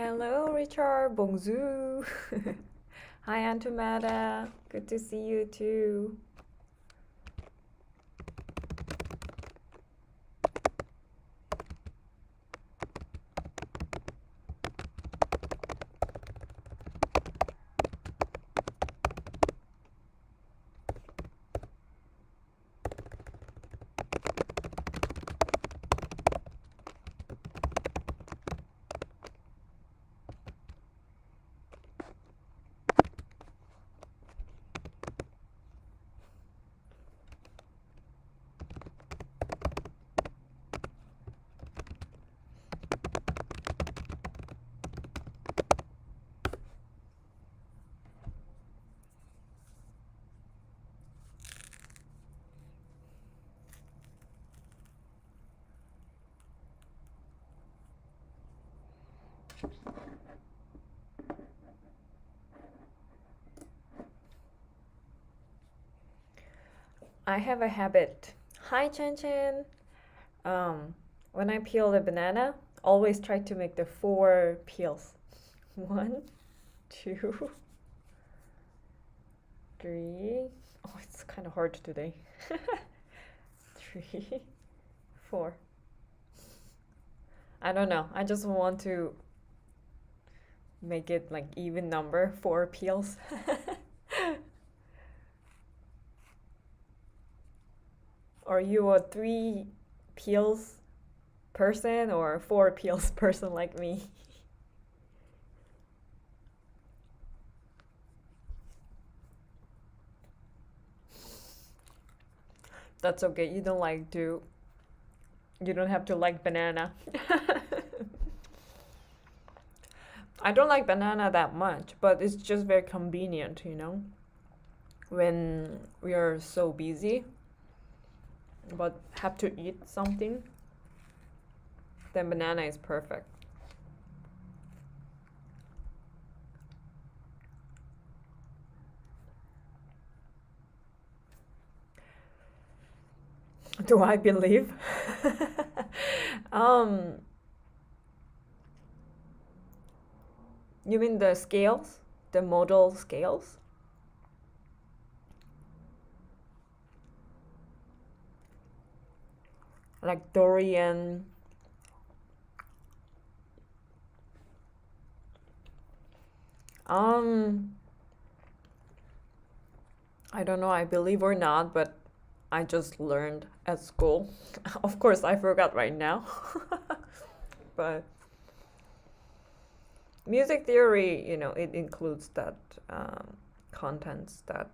Hello, Richard. Bonjour. Hi, Antomata. Good to see you too. I have a habit. Hi, Chen Chen. Um, when I peel the banana, always try to make the four peels. One, two, three. Oh, it's kind of hard today. Three, four. I don't know. I just want to make it like even number, four peels. Are you a three peels person or four peels person like me? That's okay. You don't have to like banana. I don't like banana that much, but it's just very convenient, when we are so busy but have to eat something, then banana is perfect. Do I believe? um, you mean the scales? The modal scales? Like Dorian. Um, I don't know, I believe or not, but I just learned at school. Of course, I forgot right now. But music theory, it includes that contents that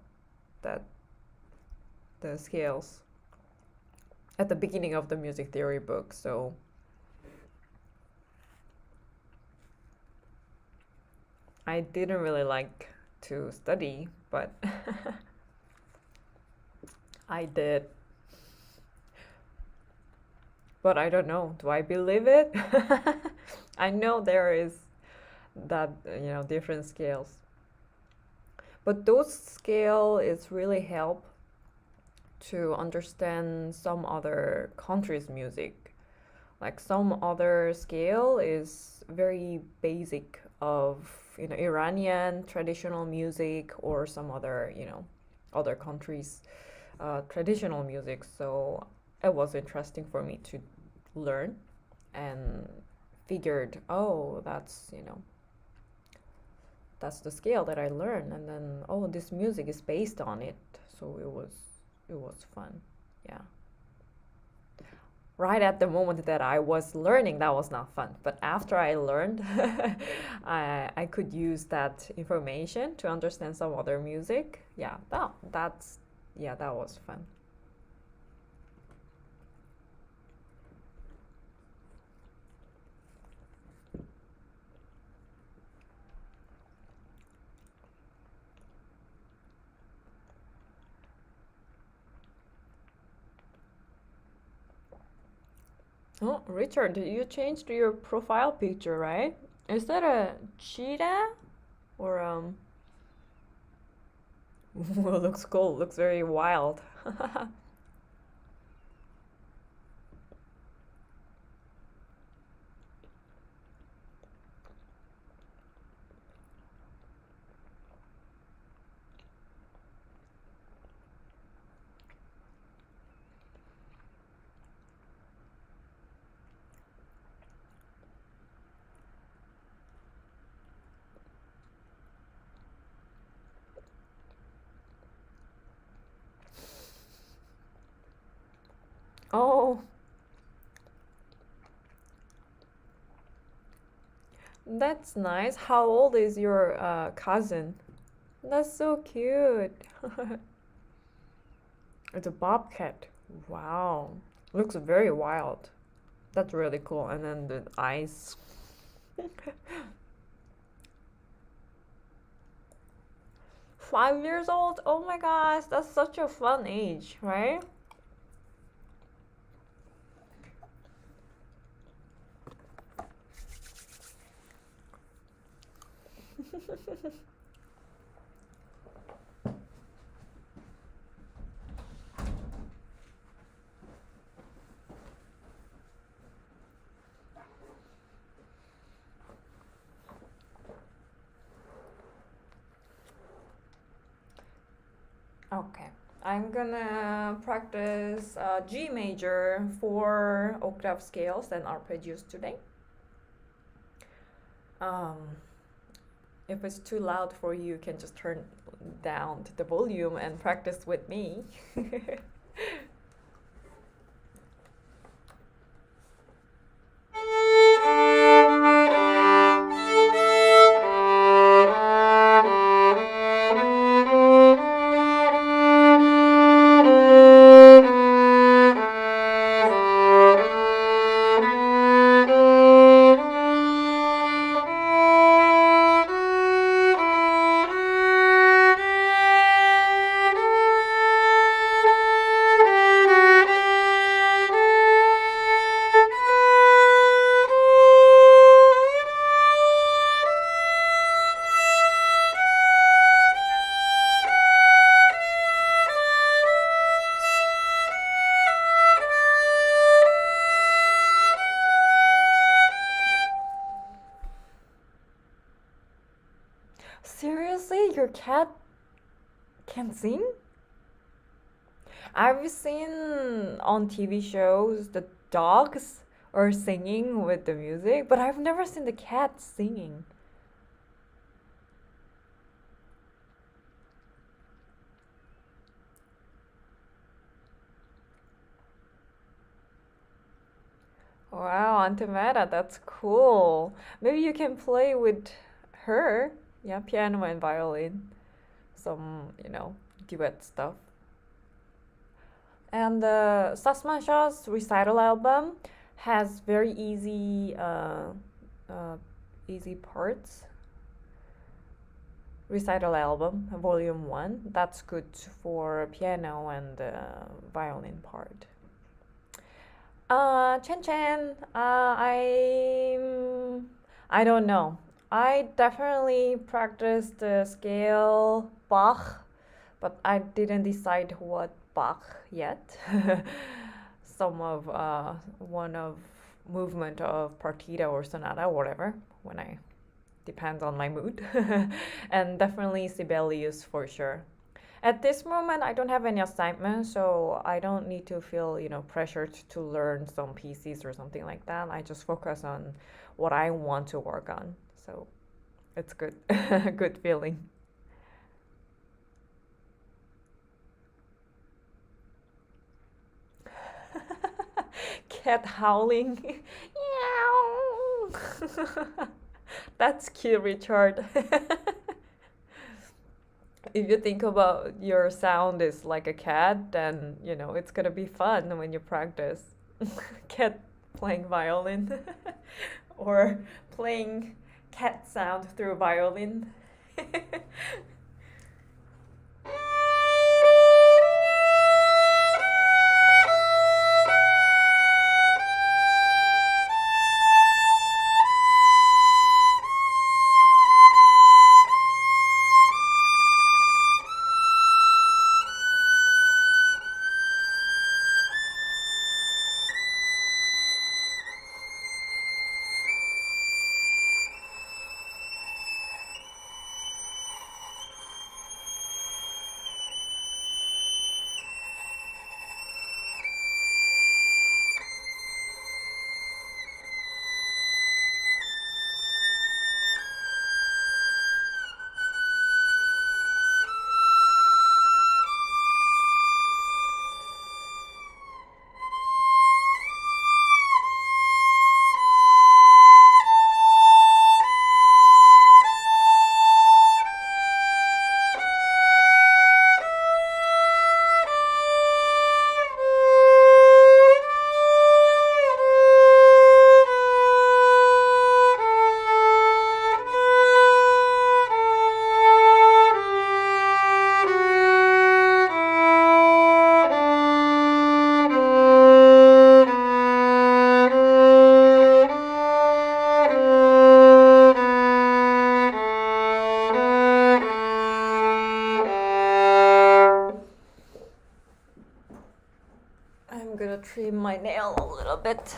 the scales at the beginning of the music theory book. So I didn't really like to study, but I did. But I don't know. Do I believe it? I know there is that, different scales. But those scale is really help to understand some other countries' music. Like some other scale is very basic of Iranian traditional music or some other other countries' traditional music. So it was interesting for me to learn and figured, oh, that's the scale that I learned, and then oh, this music is based on it. So it was fun. Yeah. Right at the moment that I was learning, that was not fun. But after I learned, I could use that information to understand some other music. Yeah, that was fun. Oh, Richard, you changed your profile picture, right? Is that a cheetah or well, looks cool. Looks very wild. Oh, that's nice. How old is your cousin? That's so cute. It's a bobcat. Wow. Looks very wild. That's really cool. And then the eyes. 5 years old? Oh my gosh, that's such a fun age, right? Okay, I'm gonna practice G major for octave scales and arpeggios today. Um, if it's too loud for you, you can just turn down the volume and practice with me. Seriously, your cat can sing? I've seen on TV shows the dogs are singing with the music, but I've never seen the cat singing. Wow, Antimeta, that's cool. Maybe you can play with her. Yeah, piano and violin. Some, duet stuff. And the Sasman Shah's recital album has very easy parts. Recital album, volume 1. That's good for piano and violin part. Chen Chen, I don't know. I definitely practiced the scale Bach, but I didn't decide what Bach yet. One of movement of partita or sonata, whatever, when I depends on my mood. And definitely Sibelius for sure. At this moment, I don't have any assignments, so I don't need to feel, pressured to learn some pieces or something like that. I just focus on what I want to work on. So it's good, good feeling. Cat howling. Meow. That's cute, Richard. If you think about your sound is like a cat, then it's gonna be fun when you practice. Cat playing violin or playing cat sound through violin. I'm gonna trim my nail a little bit.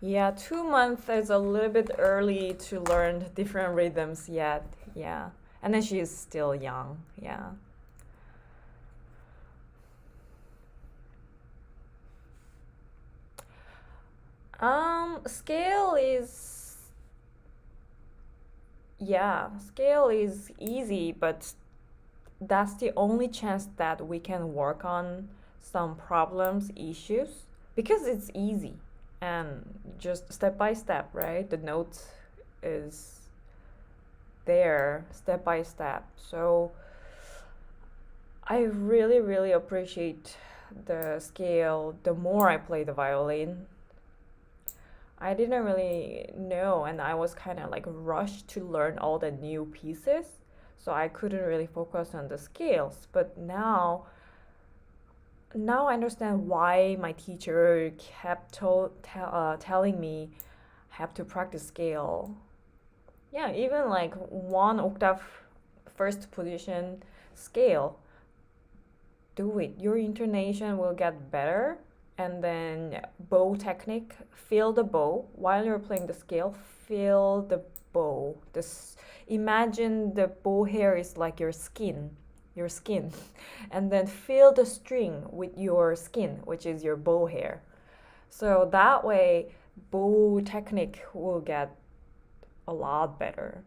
Yeah, 2 months is a little bit early to learn different rhythms yet. Yeah. And then she is still young. Yeah. Scale is, yeah, scale is easy, but that's the only chance that we can work on some problems, issues, because it's easy and just step by step, right? The note is there step by step. So I really, really appreciate the scale the more I play the violin. I didn't really know, and I was kind of like rushed to learn all the new pieces, so I couldn't really focus on the scales. But now I understand why my teacher kept telling me have to practice scale. Yeah, even like one octave first position scale, do it. Your intonation will get better. And then bow technique, feel the bow while you're playing the scale. Feel the bow. This imagine the bow hair is like your skin, and then feel the string with your skin, which is your bow hair. So that way, bow technique will get a lot better.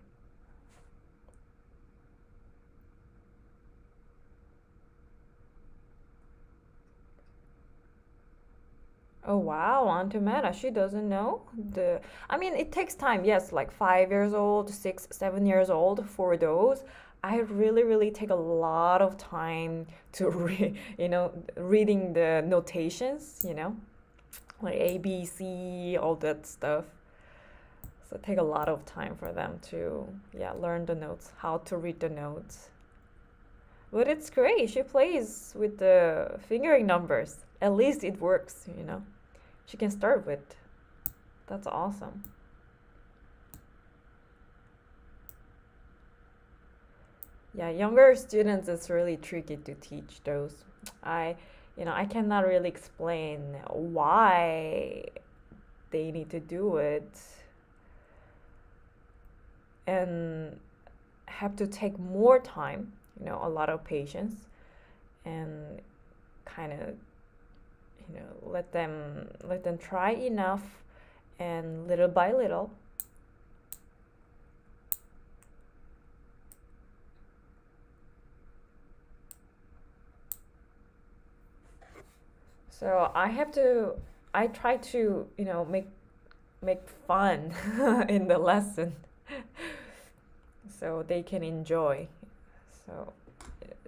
Oh wow, Antoinette, she doesn't know the. I mean, it takes time. Yes, like 5 years old, 6, 7 years old for those. I really, really take a lot of time to reading the notations. Like A, B, C, all that stuff. So take a lot of time for them to, yeah, learn the notes, how to read the notes. But it's great. She plays with the fingering numbers. At least it works. She can start with. That's awesome. Yeah, younger students it's really tricky to teach those. I cannot really explain why they need to do it and have to take more time, a lot of patience and kind of let them try enough and little by little. So I try to make fun in the lesson so they can enjoy. So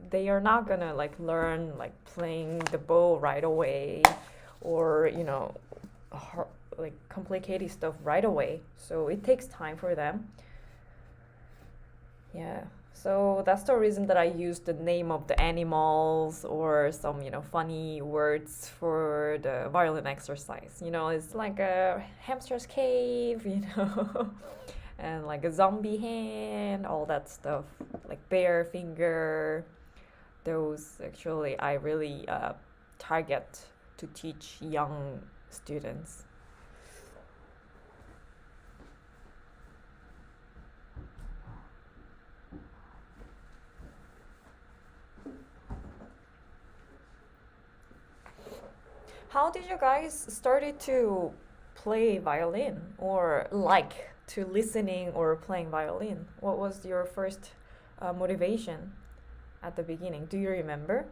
they are not gonna like learn like playing the bow right away or like complicated stuff right away. So it takes time for them. Yeah. So that's the reason that I use the name of the animals or some funny words for the violin exercise. It's like a hamster's cave, and like a zombie hand, all that stuff, like bear finger. Those actually I really target to teach young students. How did you guys started to play violin or like to listening or playing violin? What was your first motivation at the beginning? Do you remember?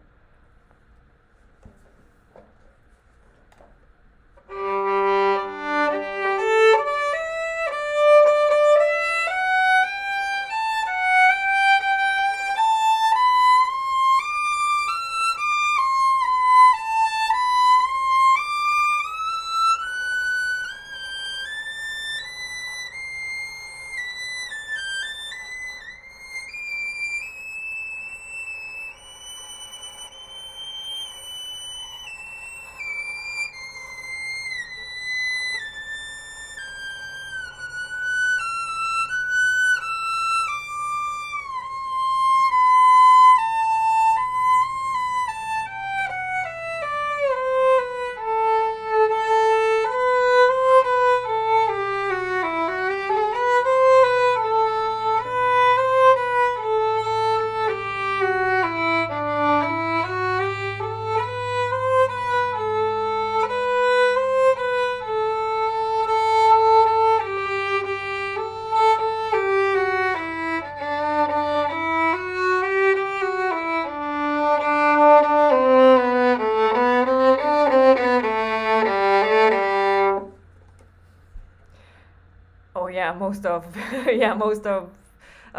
yeah, most of yeah, most of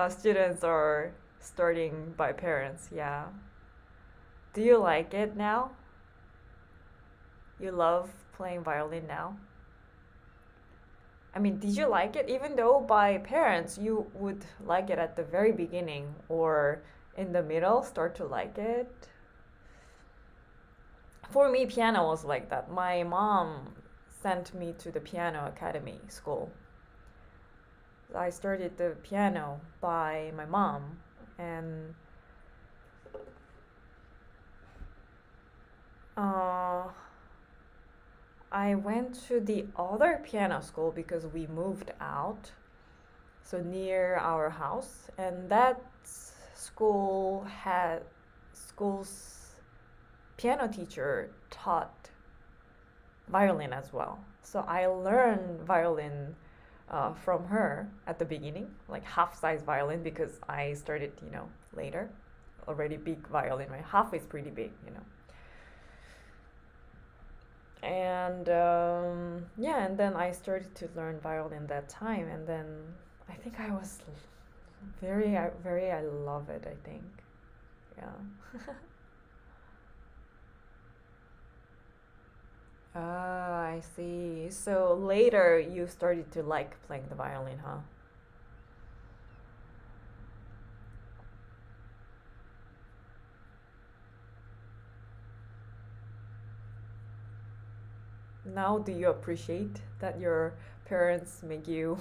students are starting by parents. Yeah. Do you like it now? You love playing violin now? I mean, did you like it even though by parents you would like it at the very beginning or in the middle start to like it? For me, piano was like that. My mom sent me to the piano academy school. I started the piano by my mom, and uh, I went to the other piano school because we moved out, so near our house, and that school had school's piano teacher taught violin as well. So I learned violin from her at the beginning, like half size violin because I started, later. Already big violin, right? Half is pretty big. And yeah, and then I started to learn violin that time, and then I think I was very, I love it, I think. Yeah. Ah, I see. So later you started to like playing the violin, huh? Now do you appreciate that your parents make you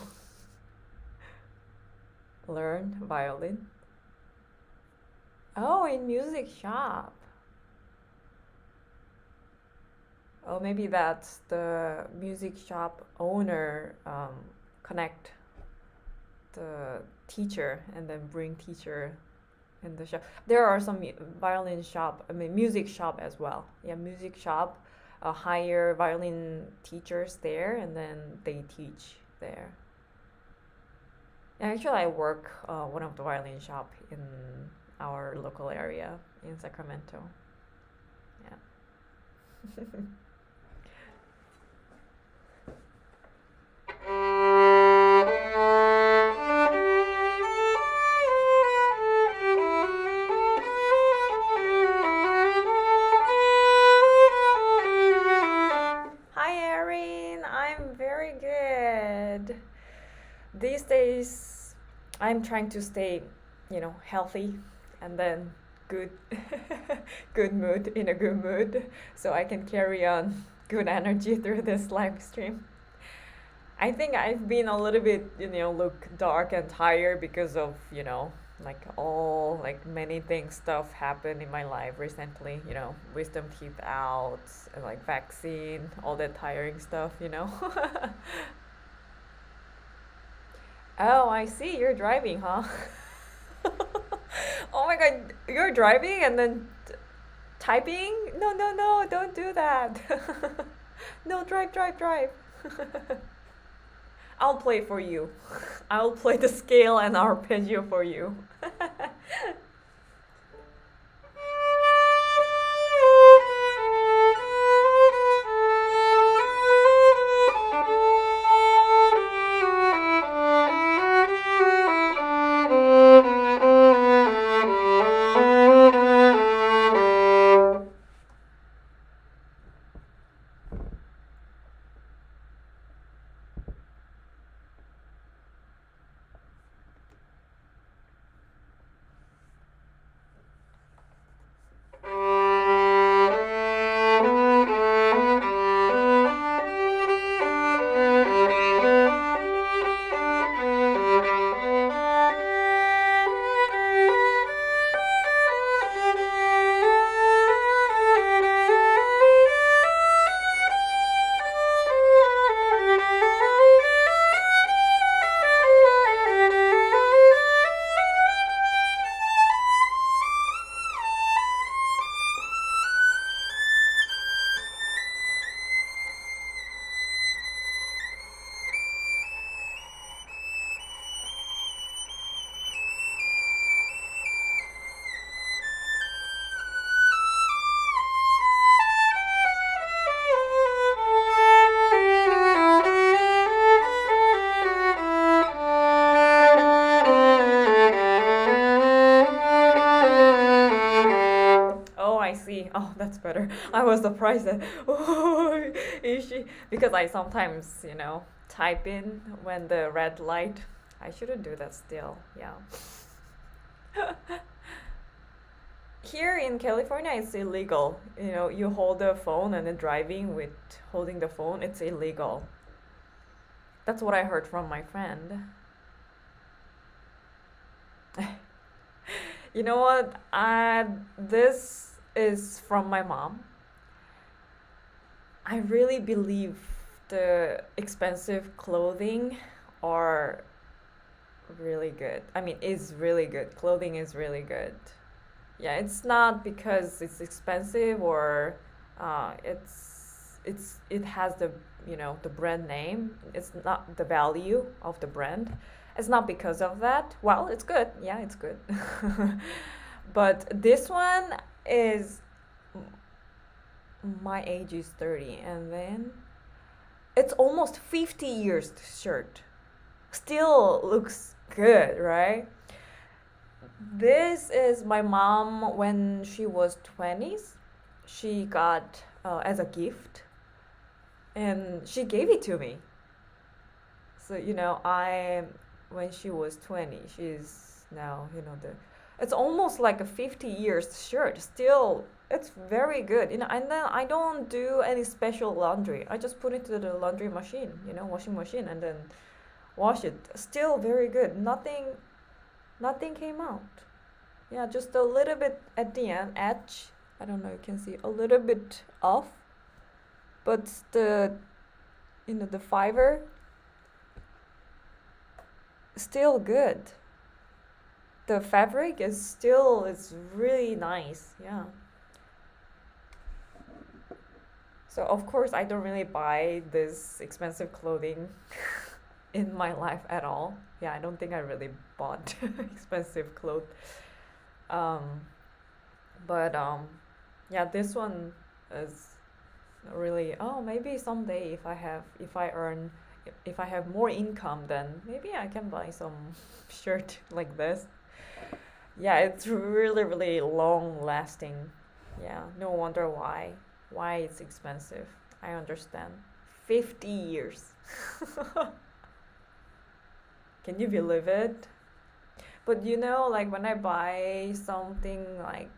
learn violin? Oh, in music shop. Oh, maybe that's the music shop owner connect the teacher and then bring teacher in the shop. There are some violin shop, I mean music shop as well. Yeah, music shop hire violin teachers there and then they teach there. And actually, I work one of the violin shop in our local area in Sacramento. Yeah. Hi, Erin. I'm very good. These days, I'm trying to stay, healthy and then good, good mood, in a good mood, so I can carry on good energy through this live stream. I think I've been a little bit, look dark and tired because of, like all like many things stuff happened in my life recently, wisdom teeth out, and, like vaccine, all that tiring stuff. Oh, I see. You're driving, huh? Oh my God, you're driving and then typing? No, no, no, don't do that. No, drive, drive, drive. I'll play for you. I'll play the scale and arpeggio for you. she? Oh, that's better. I was surprised that, oh, is she? Because I sometimes, type in when the red light. I shouldn't do that still. Yeah. Here in California, it's illegal. You hold the phone and then driving with holding the phone, it's illegal. That's what I heard from my friend. You know what? This is from my mom. I really believe the expensive clothing are really good. I mean, is really good. Clothing is really good. Yeah, it's not because it's expensive or it has the brand name. It's not the value of the brand. It's not because of that. Well, it's good. Yeah, it's good. But this one is my age is 30 and then it's almost 50 years shirt. Still looks good, right? This is my mom when she was 20s. She got as a gift and she gave it to me. So, I when she was 20, she's now, it's almost like a 50 years shirt. Still, it's very good. And then I don't do any special laundry. I just put it to the laundry machine, washing machine and then wash it. Still very good. Nothing came out. Yeah, just a little bit at the end, edge. I don't know, you can see a little bit off, but the fiber still good. The fabric is really nice. Yeah. So of course I don't really buy this expensive clothing in my life at all. Yeah, I don't think I really bought expensive clothes. Um, but yeah, this one is really. Oh, maybe someday if I have more income, then maybe I can buy some shirt like this. Yeah, it's really really long lasting. Yeah, no wonder why it's expensive. I understand. 50 years. Can you believe it? But like when I buy something like,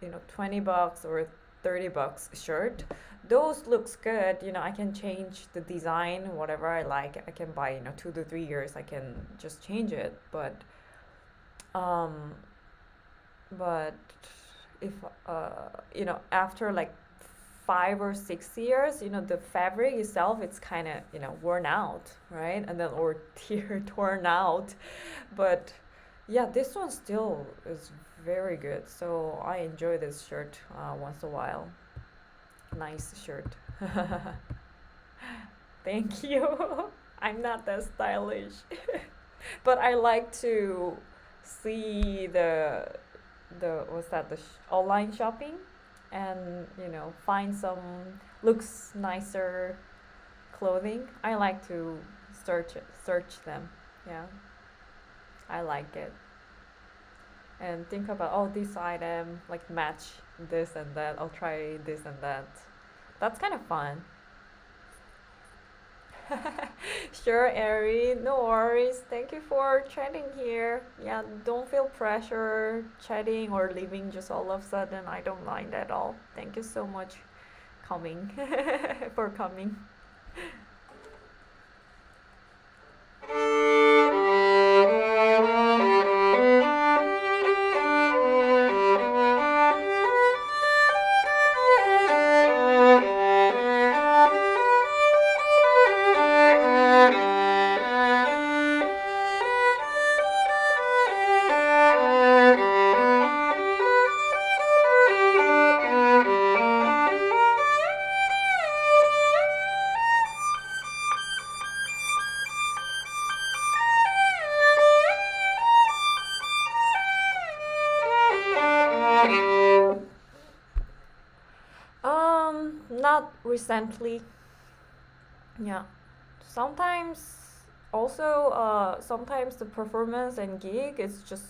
$20 or $30 shirt, those looks good. I can change the design, whatever I like. I can buy, 2 to 3 years. I can just change it. Um, but if, after like 5 or 6 years, the fabric itself, it's kind of, worn out, right? And then, or torn out. But yeah, this one still is very good. So I enjoy this shirt once a while. Nice shirt. Thank you. I'm not that stylish. But I like to see the what's that, online shopping and find some looks nicer clothing. I like to search them. Yeah, I like it. And think about, oh, this item like match this and that. I'll try this and that. That's kind of fun. Sure, Ari, no worries. Thank you for chatting here. Yeah, don't feel pressure chatting or leaving just all of a sudden. I don't mind at all. Thank you so much coming for coming. Not recently. Yeah. Sometimes also sometimes the performance and gig is just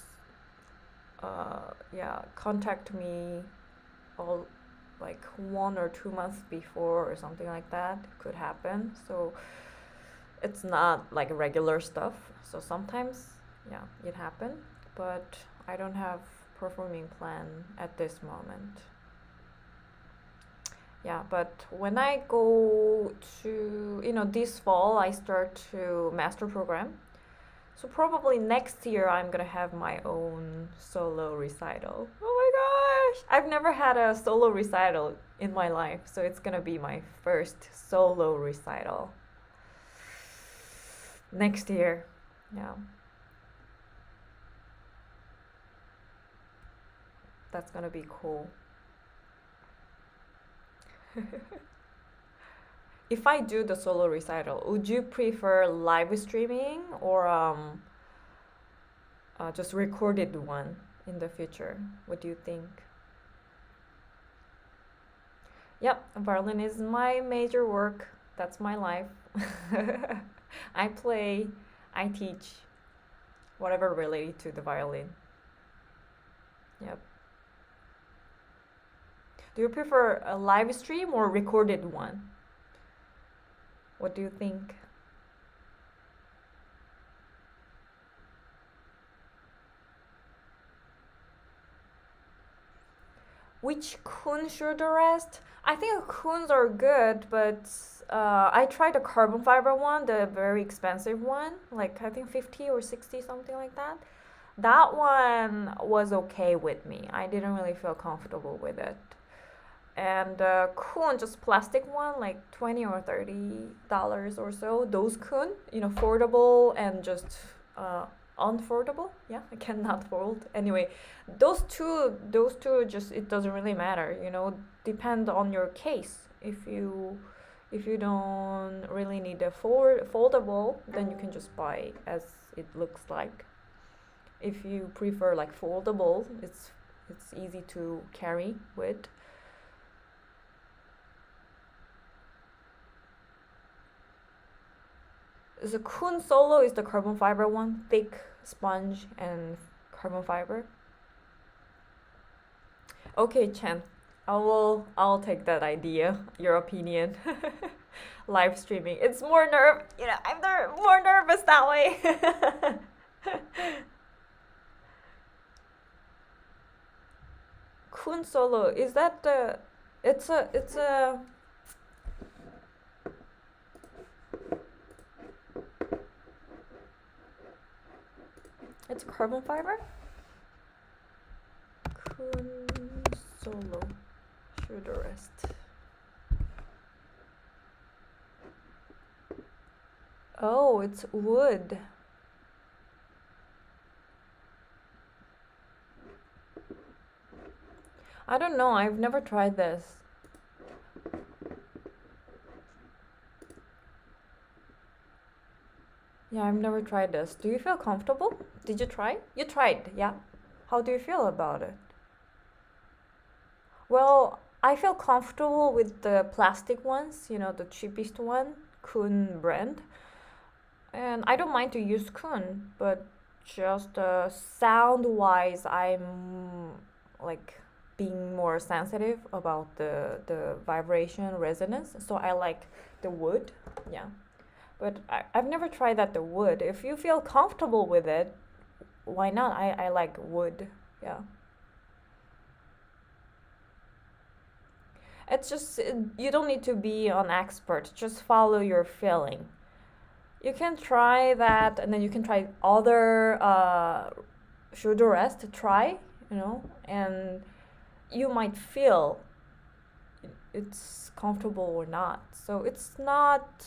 yeah, contact me all like 1 or 2 months before or something like that could happen. So it's not like regular stuff. So sometimes, yeah, it happened, but I don't have performing plan at this moment. Yeah, but when I go to, this fall, I start to master program. So probably next year I'm gonna have my own solo recital. Oh my gosh! I've never had a solo recital in my life, so it's gonna be my first solo recital next year. Yeah. That's gonna be cool. If I do the solo recital, would you prefer live streaming or just recorded one in the future? What do you think? Yep, violin is my major work. That's my life. I play, I teach, whatever related to the violin. Yep. Do you prefer a live stream or recorded one? What do you think? Which kun should rest? I think kuns are good, but I tried the carbon fiber one, the very expensive one, like I think 50 or 60, something like that. That one was okay with me. I didn't really feel comfortable with it. And kun, just plastic one, like 20 or $30 or so. Those kun, foldable and just unfoldable. Yeah, I cannot fold. Anyway, those two just, it doesn't really matter. Depend on your case. If you don't really need a foldable, then you can just buy as it looks like. If you prefer like foldable, it's easy to carry with. The kun solo is the carbon fiber one, thick sponge and carbon fiber. Okay, Chen, I'll take that idea, your opinion. Live streaming. It's more I'm more nervous that way. Kun solo, is that the it's a it's carbon fiber? Kun solo should rest. Oh, it's wood. I don't know, I've never tried this. Yeah, I've never tried this. Do you feel comfortable? Did you try? You tried, yeah. How do you feel about it? Well, I feel comfortable with the plastic ones, the cheapest one, Kun brand. And I don't mind to use Kun, but just sound wise, I'm like being more sensitive about the vibration resonance. So I like the wood, yeah. But I've never tried that the wood. If you feel comfortable with it, why not? I like wood, yeah. It's just, you don't need to be an expert, just follow your feeling. You can try that, and then you can try other shoulder rest to try, and you might feel it's comfortable or not. So it's not,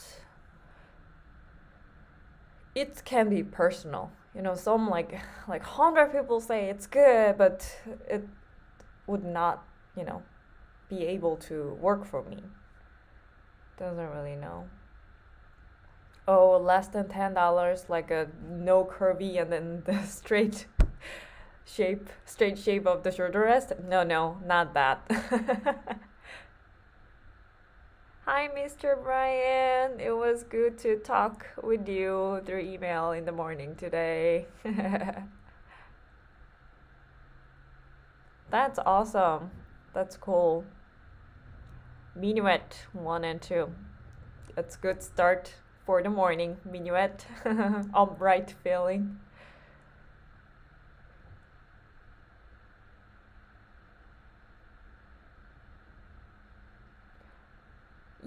it can be personal. Some like 100 people say it's good, but it would not, be able to work for me. Doesn't really know. Oh, less than $10, like a no curvy and then the straight shape of the shoulder rest. No, not that. Hi, Mr. Brian. It was good to talk with you through email in the morning today. That's awesome. That's cool. Minuet 1 and 2. It's good start for the morning. Minuet. Upright feeling.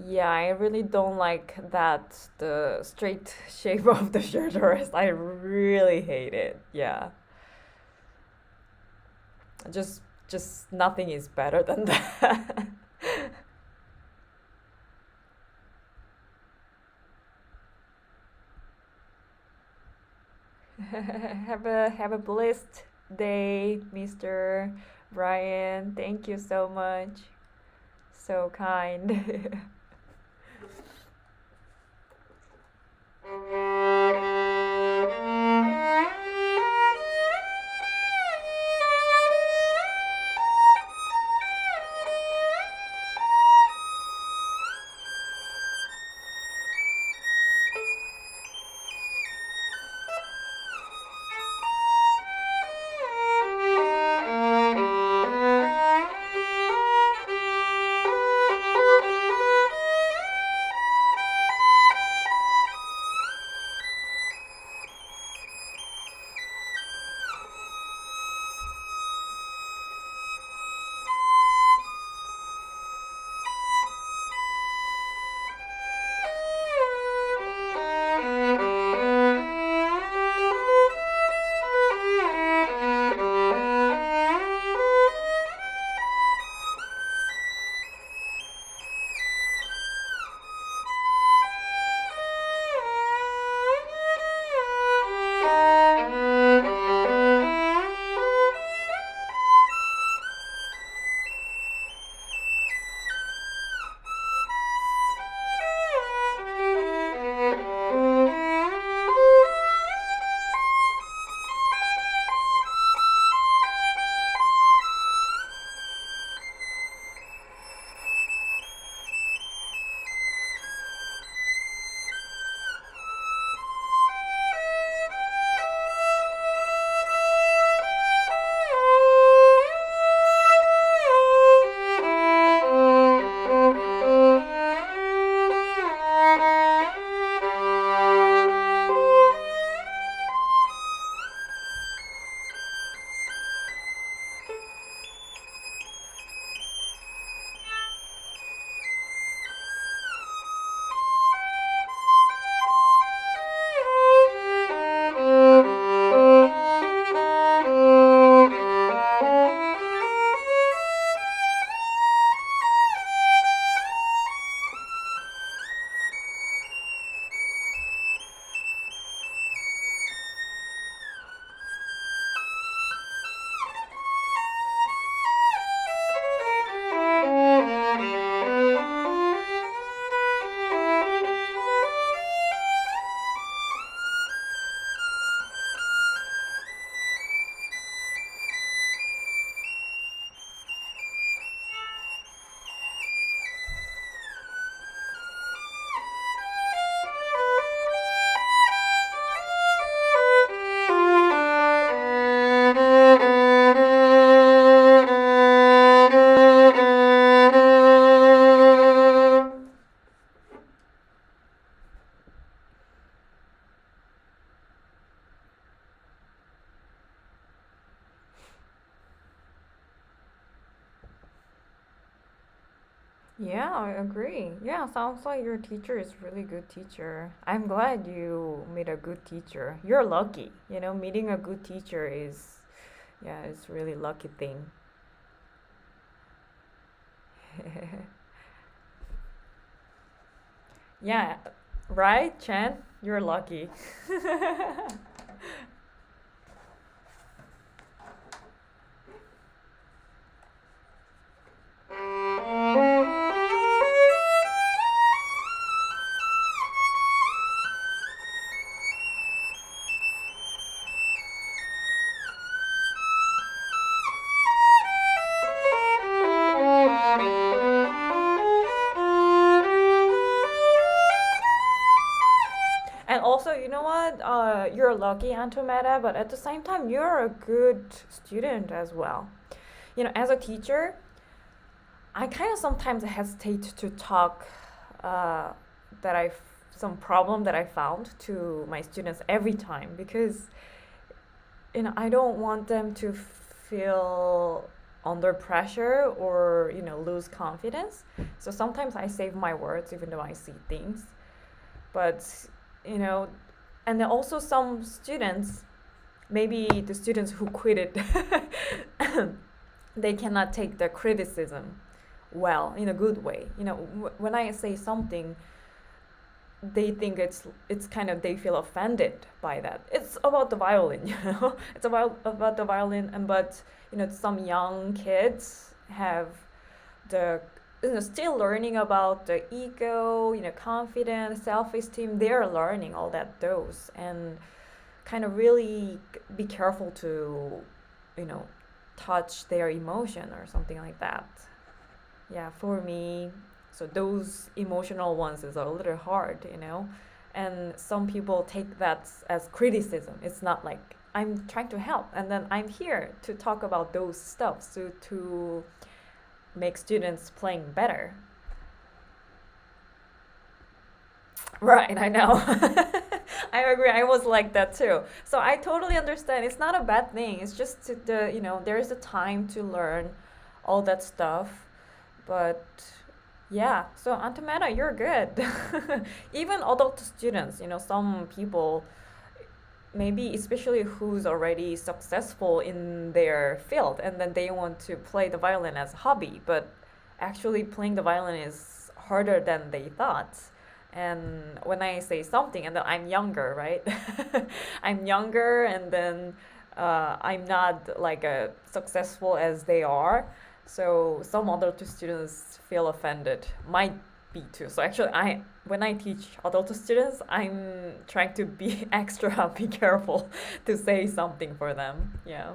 Yeah, I really don't like that the straight shape of the shirt dress. I really hate it. Yeah. Just nothing is better than that. Have a blessed day, Mr. Brian. Thank you so much. So kind. Yeah, I agree. Yeah, sounds like your teacher is really good teacher. I'm glad you meet a good teacher. You're lucky. Meeting a good teacher is, yeah, it's really lucky thing. Yeah, right, Chen? You're lucky. And also, you know what? You're lucky, Antometa, but at the same time, you're a good student as well. As a teacher, I kind of sometimes hesitate to talk uh, that I some problem that I found to my students every time, because I don't want them to feel under pressure or lose confidence. So sometimes I save my words even though I see things. But you know, and then also some students, maybe the students who quit it, they cannot take the criticism well in a good way. When I say something, they think it's kind of, they feel offended by that. It's about the violin, it's about the violin, and but some young kids have the still learning about the ego, confidence, self-esteem. They're learning all that those, and kind of really be careful to you know touch their emotion or something like that. Yeah, for me, so those emotional ones is a little hard. And some people take that as criticism. It's not like I'm trying to help, and then I'm here to talk about those stuff, so to make students playing better. Right, I know. I agree. I was like that too. So I totally understand. It's not a bad thing. It's just there is a time to learn all that stuff. But yeah, so Antamena, you're good. Even adult students, some people, maybe especially who's already successful in their field, and then they want to play the violin as a hobby, but actually playing the violin is harder than they thought. And when I say something, and then I'm younger, right? I'm younger, and then I'm not like successful as they are. So some adult students feel offended, might be too. So actually, when I teach adult students, I'm trying to be extra be careful to say something for them. Yeah.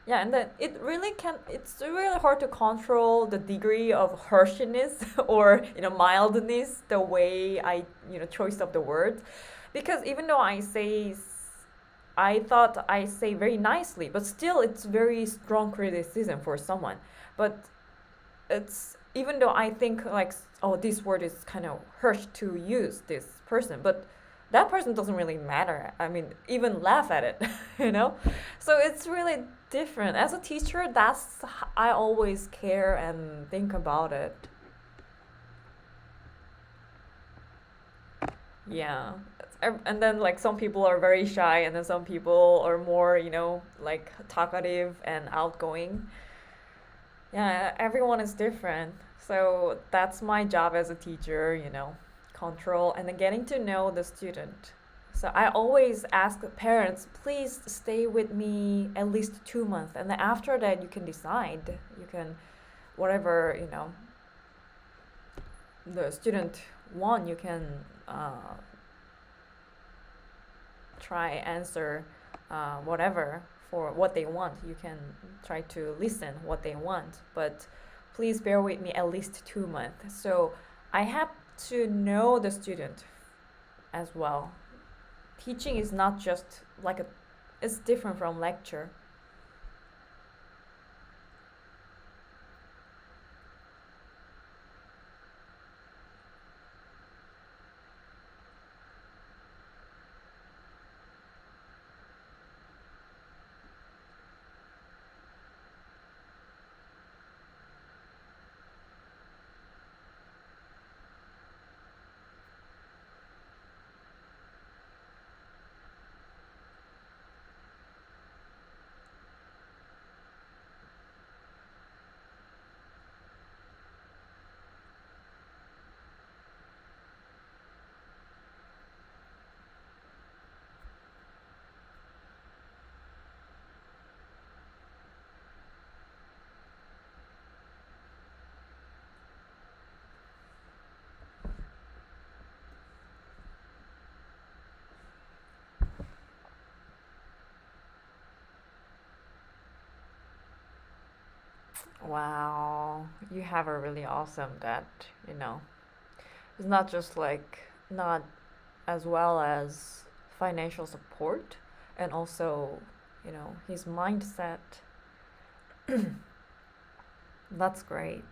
Yeah, and then it's really hard to control the degree of harshness or mildness, the way choice of the words, because even though I thought I say very nicely, but still it's very strong criticism for someone. But it's, even though I think like, oh, this word is kind of harsh to use this person, but that person doesn't really matter. I mean, even laugh at it, you know? So it's really different. As a teacher, I always care and think about it. Yeah. And then like some people are very shy, and then some people are more, like talkative and outgoing. Yeah, everyone is different. So that's my job as a teacher, control and then getting to know the student. So I always ask parents, please stay with me at least 2 months. And then after that, you can decide. You can, whatever, the student want, you can try answer whatever for what they want. You can try to listen what they want, but please bear with me at least 2 months. So I have to know the student as well. Teaching is not just like it's different from lecture. Wow, you have a really awesome dad, you know. It's not just like, not as well as financial support, and also, his mindset. That's great.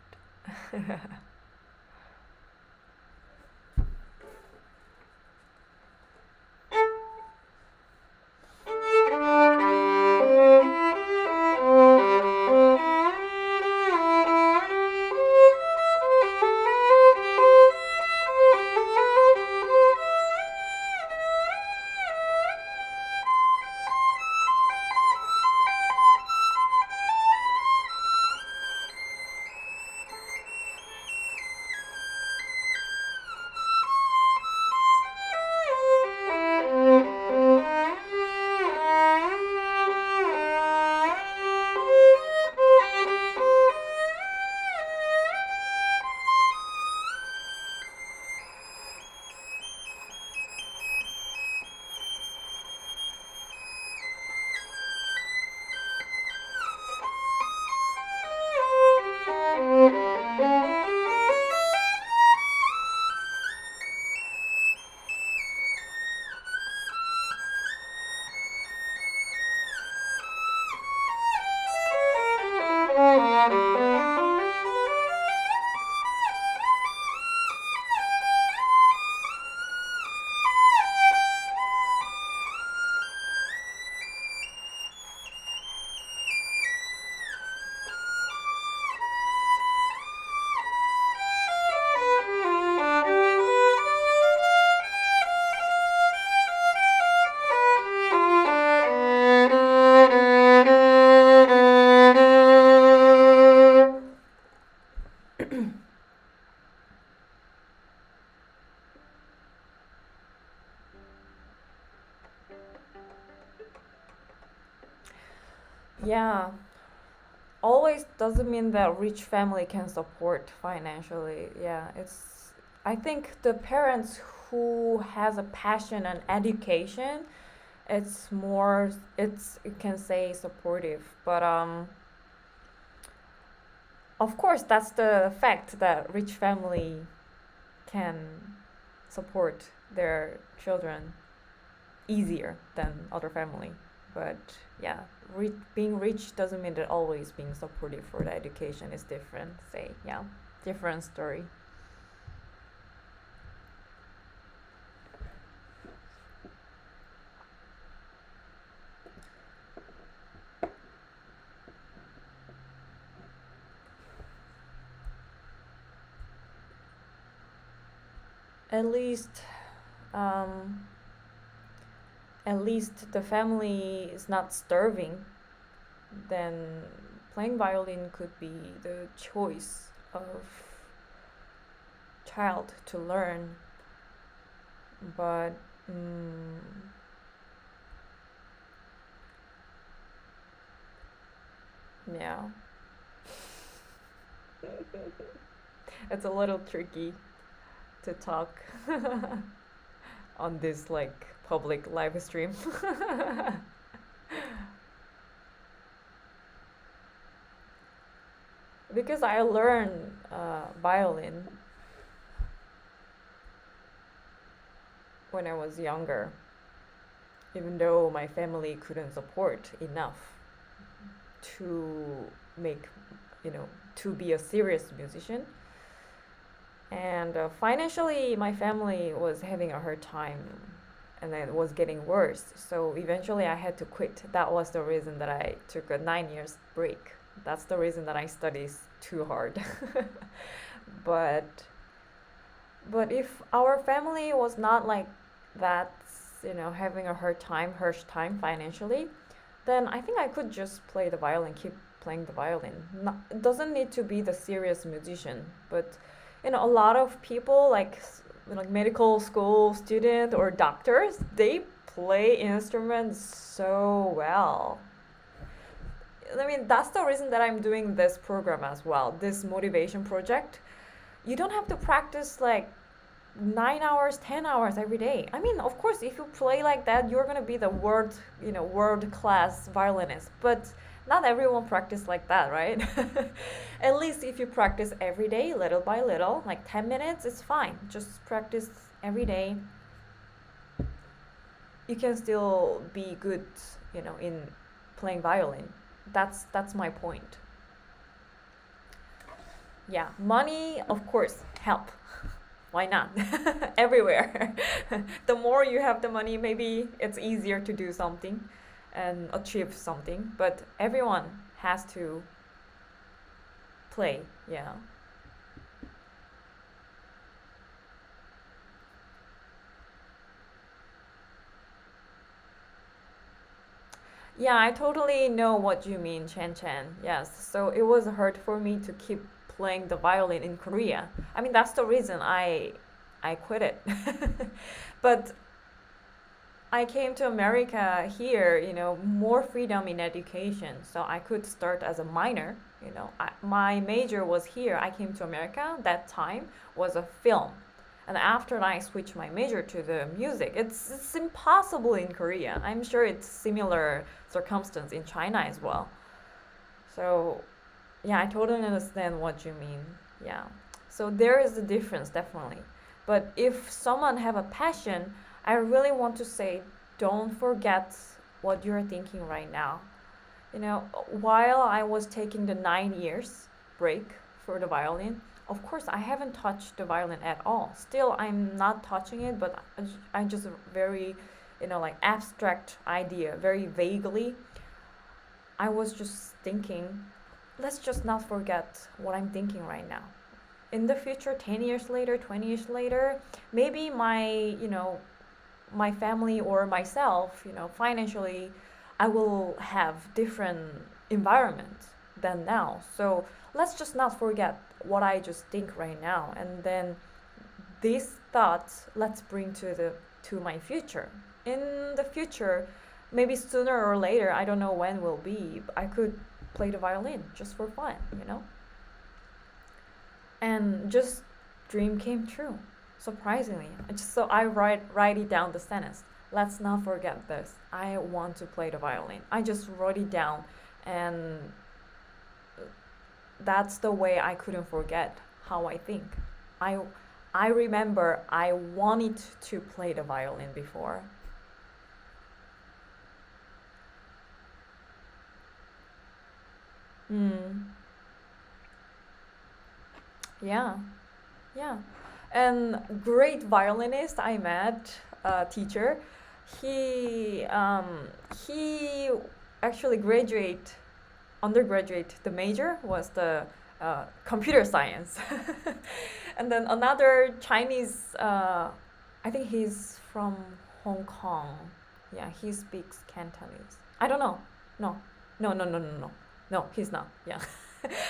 Yeah, always doesn't mean that rich family can support financially. Yeah, it's I think the parents who has a passion and education, it's more it's you can say supportive. But of course that's the fact that rich family can support their children easier than other family. But yeah, being rich doesn't mean that always being supportive for the education is different. Say, yeah, different story. At least, um, at least the family is not starving. Then playing violin could be the choice of child to learn. But yeah, it's a little tricky to talk on this like public live stream. Because I learned violin when I was younger, even though my family couldn't support enough to make, to be a serious musician. And financially, my family was having a hard time and then it was getting worse. So eventually, I had to quit. That was the reason that I took a 9 years break. That's the reason that I studied too hard. but but if our family was not like that, having a harsh time financially, then I think I could just play the violin, keep playing the violin. Not, it doesn't need to be the serious musician, but a lot of people like medical school student or doctors, they play instruments so well. I mean, that's the reason that I'm doing this program as well, this motivation project. You don't have to practice like 9 hours, 10 hours every day. I mean, of course, if you play like that, you're gonna be the world class violinist. But not everyone practice like that, right? At least if you practice every day, little by little, like 10 minutes, it's fine. Just practice every day. You can still be good, in playing violin. That's my point. Yeah, money, of course, help. Why not? Everywhere. The more you have the money, maybe it's easier to do something and achieve something. But everyone has to play. Yeah. Yeah, I totally know what you mean, Chen Chen. Yes. So it was hard for me to keep playing the violin in Korea. I mean, that's the reason I quit it. But I came to America here, more freedom in education. So I could start as a minor, my major was here. I came to America, that time was a film. And after I switched my major to the music, it's impossible in Korea. I'm sure it's similar circumstance in China as well. So yeah, I totally understand what you mean. Yeah. So there is a difference, definitely. But if someone have a passion, I really want to say, don't forget what you're thinking right now. While I was taking the 9 years break for the violin, of course, I haven't touched the violin at all. Still, I'm not touching it, but I just very, like abstract idea, very vaguely. I was just thinking, let's just not forget what I'm thinking right now. In the future, 10 years later, 20 years later, maybe my family or myself, financially, I will have different environment than now. So let's just not forget what I just think right now, and then these thoughts let's bring to my future. In the future, maybe sooner or later, I don't know when will be, I could play the violin just for fun. And just dream came true. Surprisingly, I write it down the sentence. Let's not forget this. I want to play the violin. I just wrote it down, and that's the way I couldn't forget how I think. I I remember I wanted to play the violin before. Hmm. Yeah. Yeah. And great violinist I met, teacher. He he actually undergraduate. The major was the computer science, and then another Chinese. I think he's from Hong Kong. Yeah, he speaks Cantonese. I don't know. No, no, no, no, no, no. No, he's not. Yeah,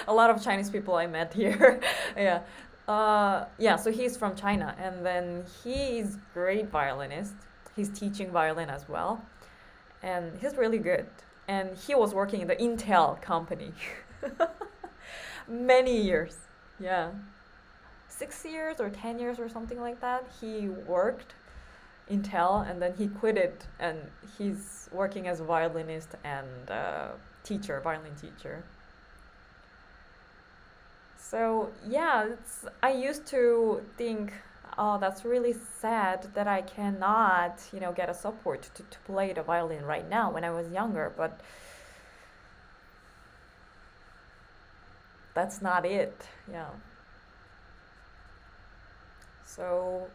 a lot of Chinese people I met here. Yeah, yeah, so he's from China, and then he's great violinist. He's teaching violin as well, and he's really good. And he was working in the Intel company many years. Yeah, 6 years or 10 years or something like that. He worked Intel, and then he quit it, and he's working as a violinist and teacher, violin teacher. So yeah, I used to think, oh, that's really sad that I cannot, get a support to play the violin right now when I was younger. But that's not it. Yeah. So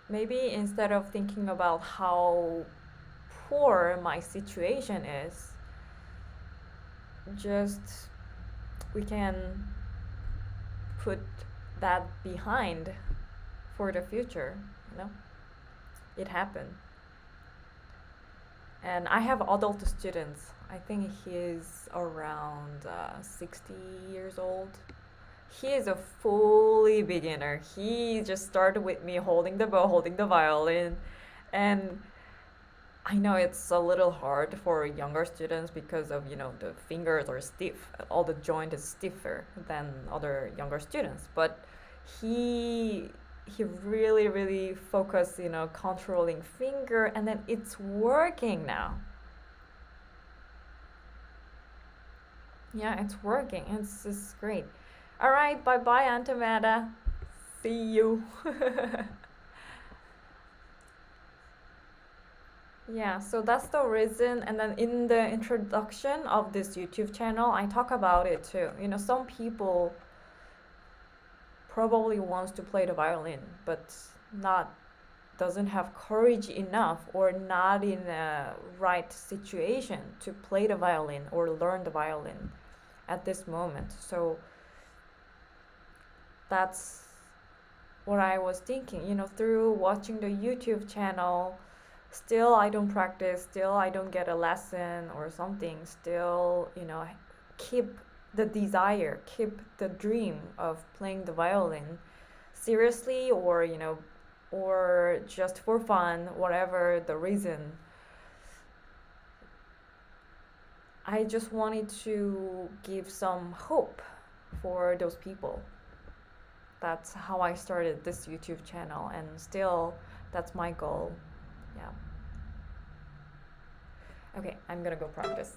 maybe instead of thinking about how poor my situation is, just we can put that behind for the future. you know it happened. And I have adult students. I think he's around 60 years old. He is a fully beginner. He just started with me holding the bow, holding the violin. And I know it's a little hard for younger students because of, the fingers are stiff. All the joint is stiffer than other younger students. But he he really, really focused, controlling finger, and then it's working now. Yeah, it's working. It's great. All right, bye bye, Antamada. See you. Yeah, so that's the reason. And then in the introduction of this YouTube channel, I talk about it too. You know, some people probably wants to play the violin, but not doesn't have courage enough or not in a right situation to play the violin or learn the violin at this moment. So that's what I was thinking, you know, through watching the YouTube channel. Still I don't practice, still I don't get a lesson or something, still, you know, keep the desire, keep the dream of playing the violin seriously, or, you know, or just for fun, whatever the reason. I just wanted to give some hope for those people. That's how I started this YouTube channel, and still that's my goal. Yeah. Okay, I'm gonna go practice.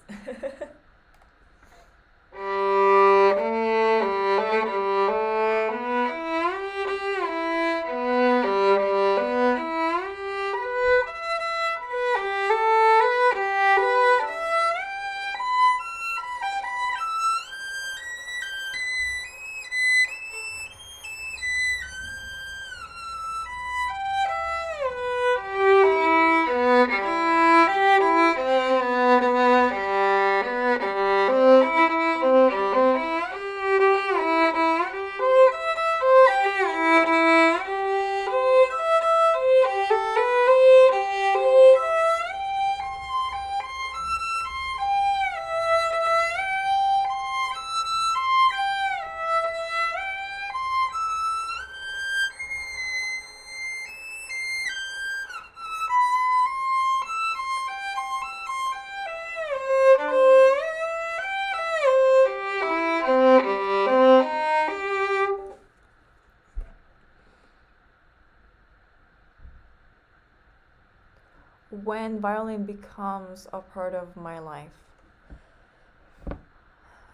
When violin becomes a part of my life,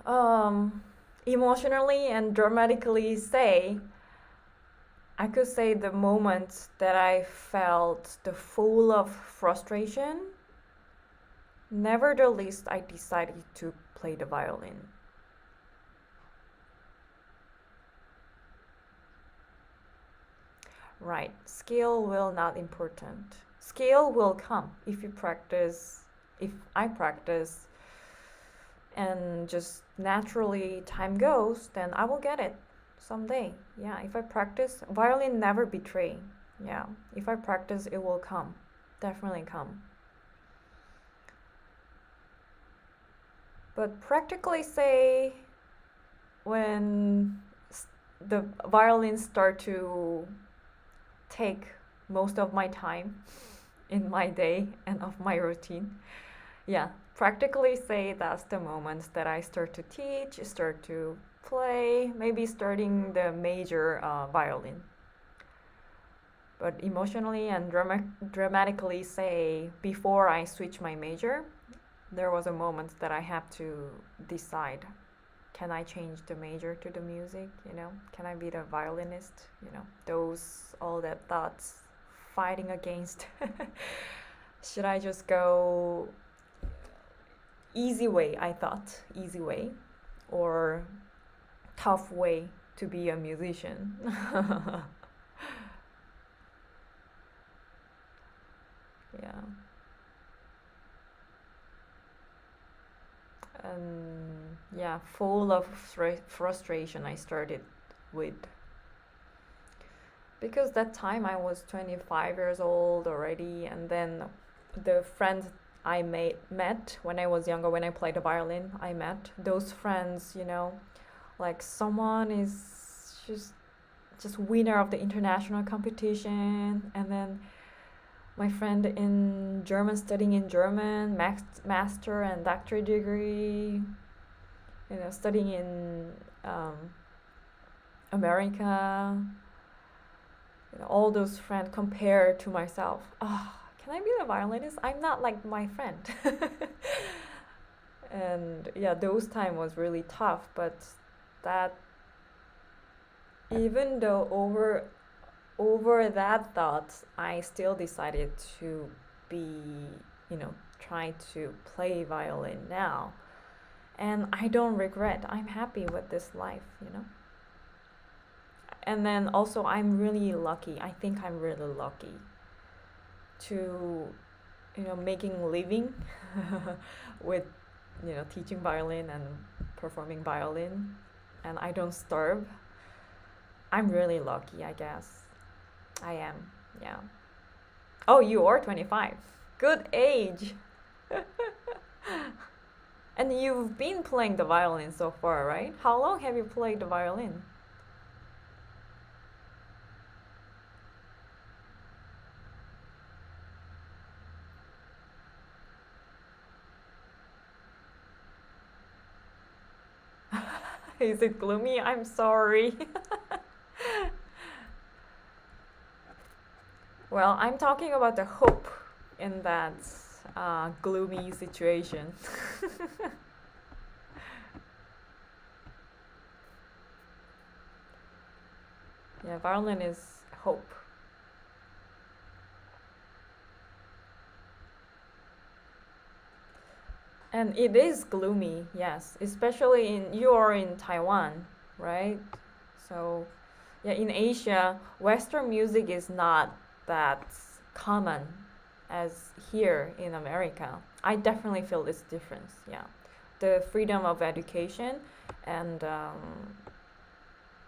um, emotionally and dramatically say, I could say the moment that I felt the full of frustration. Nevertheless, I decided to play the violin. Right, skill will not important. Skill will come if you practice, if I practice, and just naturally time goes, then I will get it someday. Yeah, if I practice, violin never betray. Yeah, if I practice, it will come. Definitely come. But practically say, when the violins start to take most of my time in my day and of my routine, yeah, practically say that's the moment that I start to teach, start to play, maybe starting the major violin. But emotionally and dramatically say, before I switch my major, there was a moment that I have to decide, can I change the major to the music, you know? Can I be the violinist, you know? Those, all that thoughts fighting against. Should I just go easy way, I thought, easy way, or tough way to be a musician? Yeah. And yeah, full of frustration I started with, because that time I was 25 years old already, and then the friends I met when I was younger, when I played the violin, I met those friends, you know, like someone is just winner of the international competition, and then my friend in German, studying in German, master and doctorate degree, you know, studying in America. You know, all those friends compared to myself. Oh, can I be the violinist? I'm not like my friend. And yeah, those time was really tough, but that, even though over that thought, I still decided to be trying to play violin now. And I don't regret. I'm happy with this life. And then also, I'm really lucky. I think I'm really lucky to, making a living with, teaching violin and performing violin. And I don't starve. I'm really lucky, I guess. I am, yeah. Oh, you are 25. Good age. And you've been playing the violin so far, right? How long have you played the violin? Is it gloomy? I'm sorry. Well, I'm talking about the hope in that gloomy situation. Yeah, violin is hope. And it is gloomy, yes, especially you are in Taiwan, right? So, yeah, in Asia, Western music is not that common as here in America. I definitely feel this difference, yeah. The freedom of education and,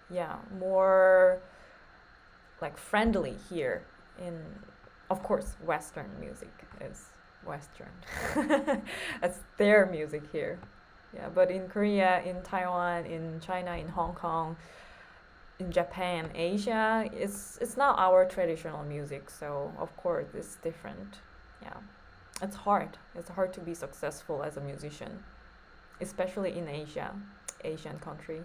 yeah, more like friendly here in, of course, Western music is Western. That's their music here. Yeah, but in Korea, in Taiwan, in China, in Hong Kong, in Japan, Asia, it's not our traditional music, so of course it's different. Yeah. It's hard. It's hard to be successful as a musician, especially in Asia, Asian country.